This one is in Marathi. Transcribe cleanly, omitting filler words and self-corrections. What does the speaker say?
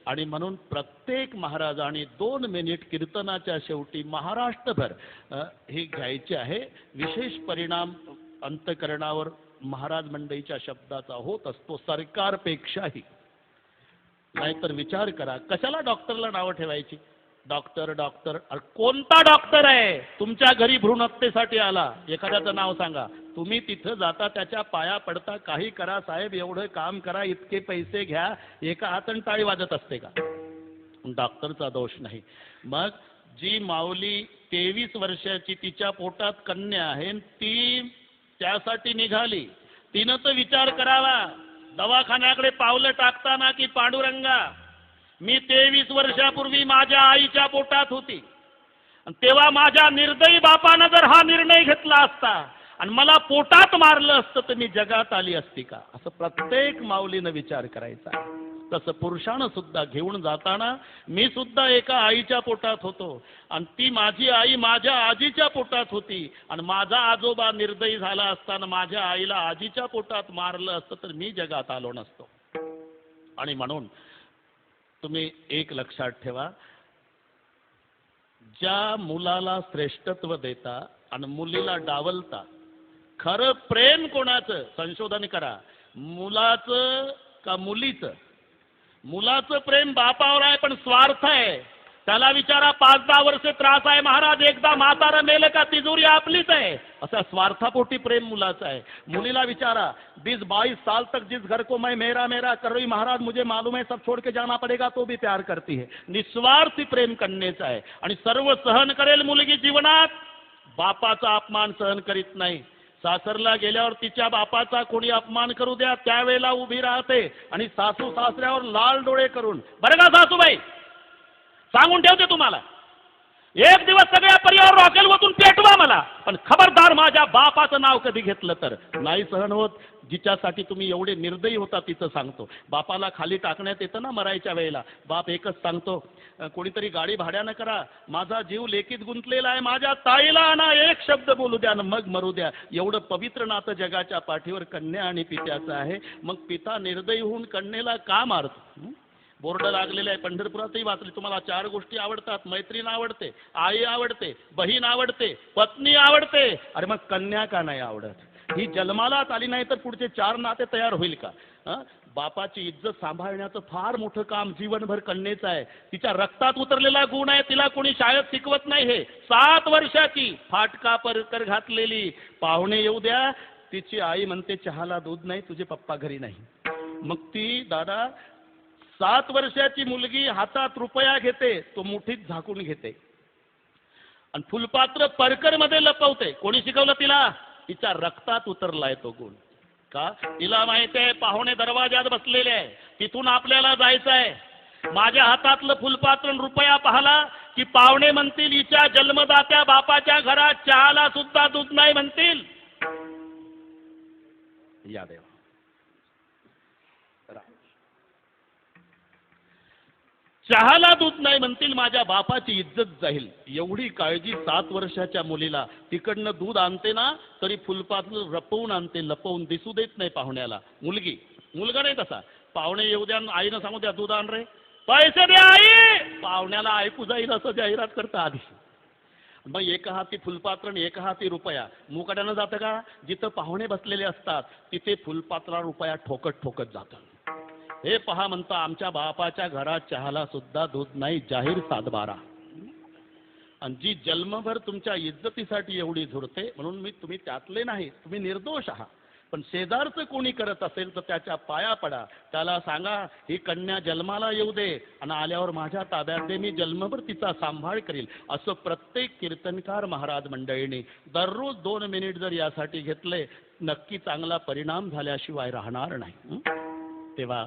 आणि म्हणून प्रत्येक महाराजांनी 2 मिनिट कीर्तनाच्या शेवटी महाराष्ट्रभर हे घ्यायचे आहे। विशेष परिणाम अंतकरणावर महाराज मंडळीच्या शब्दाचा होत असतो सरकारपेक्षाही। नाहीतर विचार करा, कशाला डॉक्टरला नाव ठेवायची? डॉक्टर डॉक्टर, कोणता डॉक्टर आहे? तुमच्या घरी भ्रूण हत्येसाठी आला, एखाद्याचं नाव सांगा, तुम्ही तिथं जाता, त्याच्या पाया पडता, काही करा साहेब, एवढं काम करा, इतके पैसे घ्या, एका हाताने टाळी वाजत असते का? डॉक्टरचा दोष नाही। मग जी माऊली 23 वर्षाची तिच्या पोटात कन्या आहे, ती त्यासाठी निघाली, तिनं तर विचार करावा दवाखान्याकडे पावलं टाकताना की पांडुरंगा, मी 23 वर्षापूर्वी माझ्या आईच्या पोटात होती, तेव्हा माझ्या निर्दयी बापानं जर हा निर्णय घेतला असता आणि मला पोटात मारलं असतं तर मी जगात आली असती का? असं प्रत्येक माऊलीनं विचार करायचा। तसं पुरुषानं सुद्धा घेऊन जाताना, मी सुद्धा एका आईच्या पोटात होतो आणि ती माझी आई माझ्या आजीच्या पोटात होती आणि माझा आजोबा निर्दयी झाला असताना माझ्या आईला आजीच्या पोटात मारलं असतं तर मी जगात आलो नसतो। आणि म्हणून तुम्ही एक लक्षात ठेवा, ज्या मुलाला श्रेष्ठत्व देता आणि मुलीला डावलता, खरं प्रेम कोणाचं? संशोधन करा, मुलाचं का मुलीचं? मुलाचं प्रेम बापावर आहे पण स्वार्थ आहे। त्याला विचारा, 5-10 वर्ष त्रास आहे महाराज, एकदा म्हातारा मेलं का तिजोरी आपलीच आहे, असा स्वार्थापोटी प्रेम मुलाचं आहे। मुलीला विचारा, 20-22 साल तक जिस घर को मैं मेरा मेरा कर रही महाराज, मुझे मालूम है सब छोड़ के जाना पड़ेगा, तो भी प्यार करती है। निस्वार्थी प्रेम कन्येचं आहे आणि सर्व सहन करेल मुलगी जीवनात, बापाचा अपमान सहन करीत नाही। सासरला गेल्यावर तिच्या बापाचा कोणी अपमान करू द्या, त्यावेळेला उभी राहते आणि सासू सासऱ्यावर लाल डोळे करून, बरं का सासूबाई, सांगून ठेवते तुम्हाला, एक दिवस सगळ्या परिवार रॉकेल वतून पेटवा मला, पण खबरदार माझ्या बापाचं नाव कधी घेतलं तर नाही सहन होत। जिच्यासाठी तुम्ही एवढे निर्दयी होता तिचं सांगतो, बापाला खाली टाकण्यात येतं ना मरायच्या वेळेला, बाप एकच सांगतो, कोणीतरी गाडी भाड्यानं करा, माझा जीव लेकीत गुंतलेला आहे, माझ्या ताईला ना एक शब्द बोलू द्या ना मग मरू द्या। एवढं पवित्र नातं जगाच्या पाठीवर कन्या आणि पित्याचं आहे, मग पिता निर्दयी होऊन कन्येला का मारतो? बोर्ड लागलेले आहे, पंढरपुरातही वाचले, तुम्हाला 4 गोष्टी आवडतात, मैत्रीण आवडते, आई आवडते, बहीण आवडते, पत्नी आवडते, अरे मग कन्या का नाही आवडत? ही जन्मालाच आली नाही तर पुढचे 4 नाते तयार होईल का? बापाची इज्जत सांभाळण्याचं फार मोठं काम जीवनभर कन्येचं आहे। तिच्या रक्तात उतरलेला गुण आहे, तिला कोणी शाळेत शिकवत नाही। हे 7 वर्षाची फाटका परकर घातलेली, पाहुणे येऊ द्या, तिची आई म्हणते चहाला दूध नाही, तुझे पप्पा घरी नाही। मग ती दादा 7 वर्षाची मुलगी हातात रुपया घेते, तो मुठीत झाकून घेते आणि फुलपात्र परकर मध्ये लपवते। कोणी शिकवलं तिला? तिच्या रक्तात उतरलाय तो गुण। का? तिला माहिती आहे पाहुणे दरवाजात बसलेले आहे, तिथून आपल्याला जायचं आहे, माझ्या हातातलं फुलपात्र रुपया पाहला की पाहुणे म्हणतील हिच्या जन्मदात्या बापाच्या घरात चहाला सुद्धा दूध नाही म्हणतील। या देवा, चहाला दूध नाही म्हणतील, माझ्या बापाची इज्जत जाईल, एवढी काळजी 7 वर्षाच्या मुलीला। तिकडनं दूध आणते ना तरी फुलपात्र रपवून आणते, लपवून दिसू देत नाही पाहुण्याला। मुलगी, मुलगा नाही तसा, पाहुणे येऊ द्या, आईनं सांगू द्या दूध आण रे, पैसे द्या आई, पाहुण्याला ऐकू जाईल असं जाहिरात करता आधी। मग एका हाती फुलपात्र आणि एका हाती रुपया, मुकाट्यानं जातं का? जिथं पाहुणे बसलेले असतात तिथे फुलपात्रा रुपया ठोकत ठोकत जातं। हे पहा म्हणता, आमच्या बापाच्या घरात चहाला सुद्धा दूध नाही, जाहीर 7-12। आणि जी जन्मभर तुमच्या इज्जतीसाठी एवढी झुरते, म्हणून तुम्ही त्यातले नाही, तुम्ही निर्दोष आहात, पण शेजारचं कोणी करत असेल तर त्याच्या पाया पडा, त्याला सांगा ही कन्या जन्माला येऊ दे आणि आल्यावर माझ्या ताब्यात दे, मी जन्मभर तिचा सांभाळ करील। असं प्रत्येक कीर्तनकार महाराज मंडळींनी दररोज 2 मिनिट जर यासाठी घेतले, नक्की चांगला परिणाम झाल्याशिवाय राहणार नाही। तेव्हा